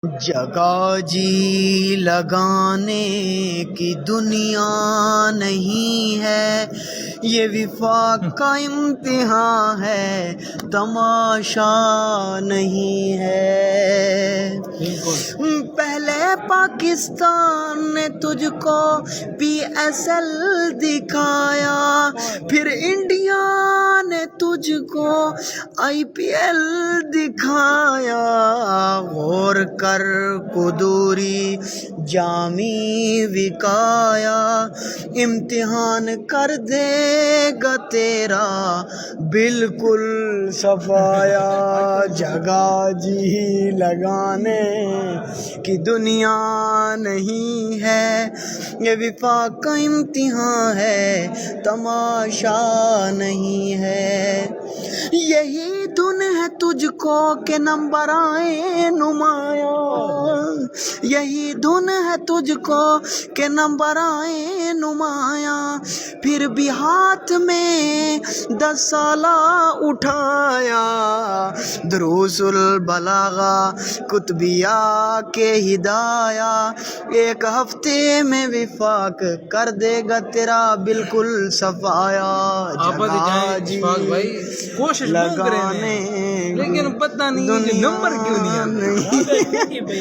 جگہ جی لگانے کی دنیا نہیں ہے، یہ وفاق کا امتحان ہے، تماشا نہیں ہے۔ پہلے پاکستان نے تجھ کو PSL دکھایا، پھر انڈیا نے تجھ کو IPL دکھایا۔ غور کر قدوری جامی وکایا، امتحان کر دے گا تیرا بالکل صفایا۔ جگہ جی لگانے کی دنیا نہیں ہے، یہ وفاق کا امتحان ہے، تماشا نہیں ہے۔ یہی دن ہے تجھ کو کہ نمبر آئے نمایاں، یہی دن ہے تجھ کو کہ نمبر آئے نمایاں، پھر بھی ہاتھ میں 10 سالہ اٹھایا۔ دروس البلاغہ کتبیہ کے ہدایہ، ایک ہفتے میں وفاق کر دے گا تیرا بالکل صفایا۔ جگہ جی کوشش لگانے لیکن پتہ نہیں نمبر کیوں نہیں آتا۔